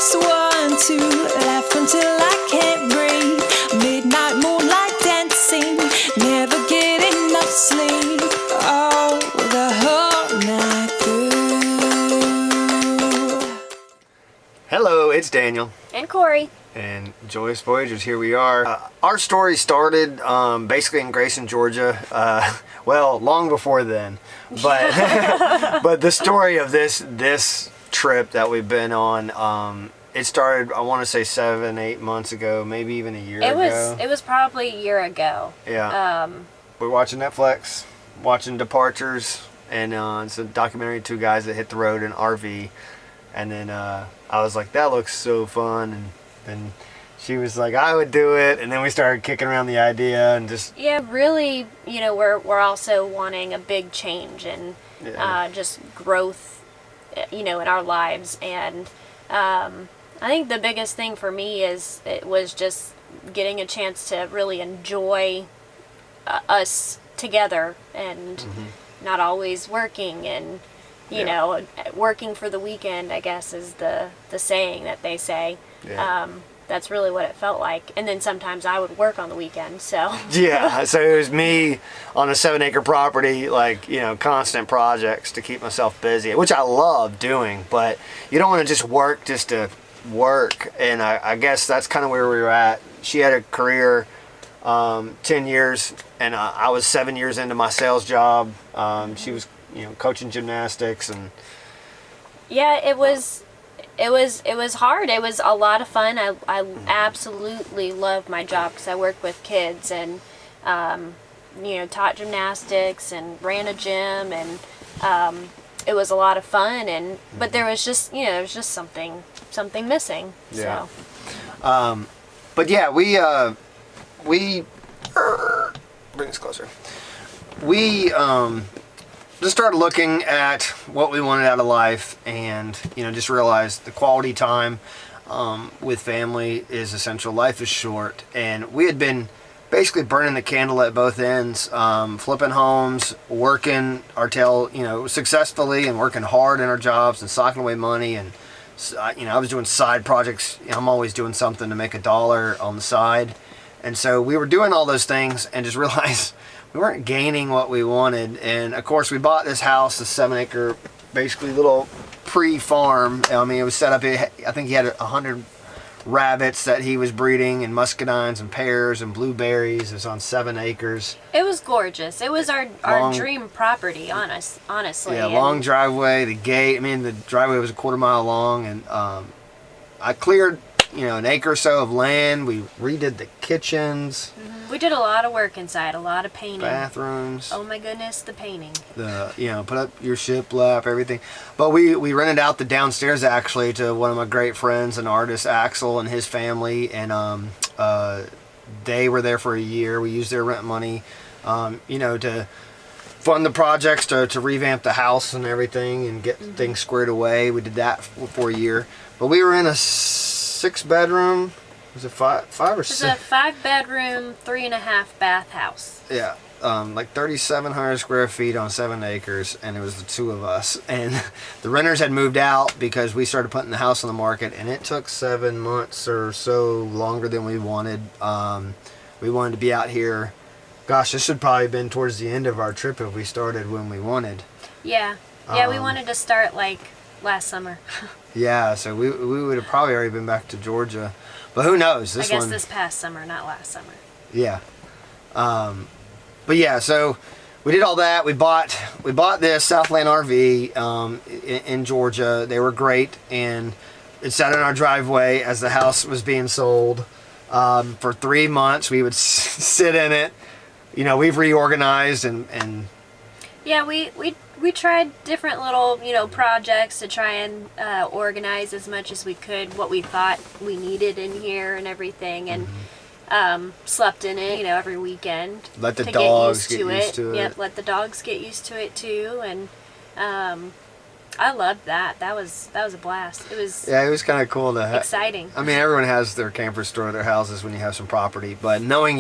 just want to laugh until I can't breathe. Midnight moonlight dancing, never get enough sleep. Oh, the whole night through. Hello, it's Daniel. And Corey. And Joyous Voyagers, here we are. Our story started basically in Grayson, Georgia. Well, long before then. But but the story of this trip that we've been on, it started, I want to say 7-8 months ago, maybe even a year ago. It was probably a year ago. Yeah. We're watching Netflix, watching Departures, and it's a documentary of two guys that hit the road in an RV. And then I was like, that looks so fun. And then she was like, I would do it. And then we started kicking around the idea and just... Yeah, really, we're also wanting a big change and just growth, in our lives. And I think the biggest thing for me it was just getting a chance to really enjoy us together and not always working and, working for the weekend, I guess, is the saying that they say. Yeah. That's really what it felt like. And then sometimes I would work on the weekend, so. Yeah, so it was me on a 7-acre property, constant projects to keep myself busy, which I love doing, but you don't want to just work just to work. And I guess that's kind of where we were at. She had a career 10 years, and I was 7 years into my sales job. She was, coaching gymnastics and... Yeah, it was hard. It was a lot of fun. I absolutely loved my job because I worked with kids and, taught gymnastics and ran a gym, and it was a lot of fun. But there was just, something missing. Yeah. So. But yeah, we bring this closer. We just started looking at what we wanted out of life, and just realized the quality time with family is essential. Life is short, and we had been basically burning the candle at both ends, flipping homes, working our tail successfully, and working hard in our jobs and socking away money. And I was doing side projects. I'm always doing something to make $1 on the side, and so we were doing all those things and just realized we weren't gaining what we wanted. And of course we bought this house, a 7-acre, basically little pre-farm. I mean, it was set up, I think he had 100 rabbits that he was breeding, and muscadines and pears and blueberries. It was on 7 acres. It was gorgeous. It was our dream property, honestly. Yeah, long driveway, the gate. I mean, the driveway was a 1/4 mile long, and I cleared, an acre or so of land. We redid the kitchens. We did a lot of work inside, a lot of painting. Bathrooms. Oh my goodness, the painting. Put up your shiplap, everything. But we rented out the downstairs actually to one of my great friends, an artist, Axel, and his family, and they were there for a year. We used their rent money, to fund the projects, to revamp the house and everything and get things squared away. We did that for a year. But we were in a 6-bedroom. Was it five or six? It was a 5-bedroom, 3.5 bath house. Yeah, like 3,700 square feet on 7 acres, and it was the two of us. And the renters had moved out because we started putting the house on the market, and it took 7 months or so, longer than we wanted. We wanted to be out here. Gosh, this should probably have been towards the end of our trip if we started when we wanted. Yeah, we wanted to start like last summer. Yeah, so we would have probably already been back to Georgia. But who knows? I guess this past summer, not last summer. Yeah. But yeah, so we did all that. We bought this Southland RV in Georgia. They were great, and it sat in our driveway as the house was being sold. For 3 months, we would sit in it. We've reorganized and yeah, we tried different little projects to try and organize as much as we could what we thought we needed in here and everything, and slept in it every weekend. Let the dogs get used to it. Yep, let the dogs get used to it too, and I loved that. That was a blast. It was kind of cool to exciting. I mean, everyone has their camper store at their houses when you have some property, but knowing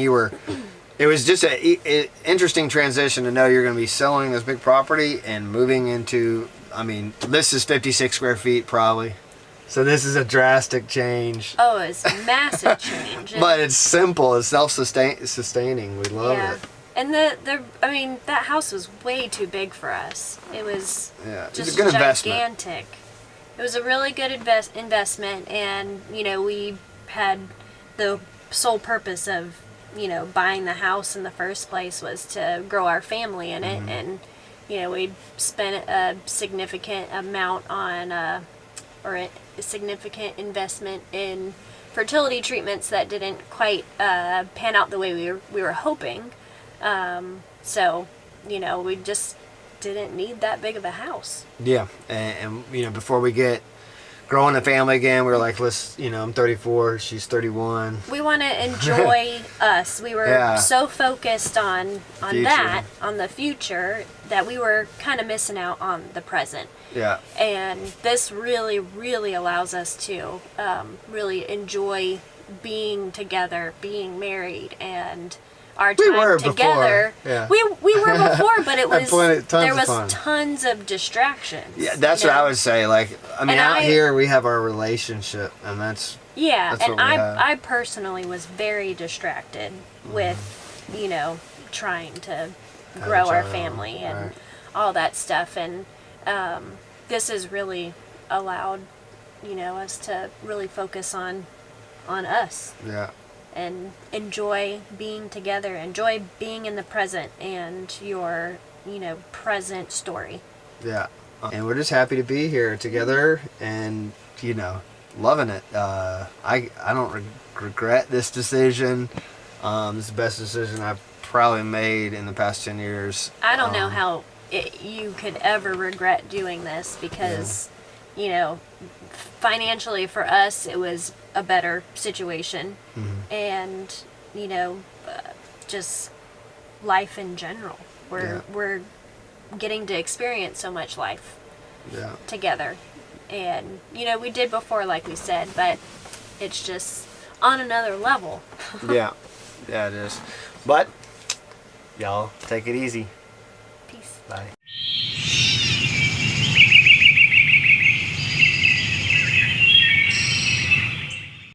it was just an interesting transition to know you're going to be selling this big property and moving into, this is 56 square feet probably. So this is a drastic change. Oh, it's a massive change. But it's simple. It's self-sustaining. We love it. And I mean, that house was way too big for us. It was It's just a good gigantic. investment. It was a really good investment, and we had the sole purpose of buying the house in the first place was to grow our family in it, and we spent a significant amount on or a significant investment in fertility treatments that didn't quite pan out the way we were hoping. So we just didn't need that big of a house. Yeah, and before we get growing a family again, we were like, let's, I'm 34, she's 31. We want to enjoy us. We were so focused on that, on the future, that we were kind of missing out on the present. Yeah. And this really, really allows us to really enjoy being together, being married, and our time together. Yeah. We were before, but it was there was fun. Tons of distractions. Yeah, that's what I would say. Like, I mean, out here we have our relationship, and that's and what we have. I personally was very distracted with trying to grow our family and all that stuff, and this has really allowed us to really focus on us. Yeah. And enjoy being together, enjoy being in the present and your, present story. Yeah. And we're just happy to be here together and, loving it. I don't regret this decision. It's the best decision I've probably made in the past 10 years. I don't know how you could ever regret doing this because, financially for us, it was a better situation, and just life in general. We're getting to experience so much life together, and we did before, like we said, but it's just on another level. Yeah, it is. But y'all take it easy. Peace. Bye.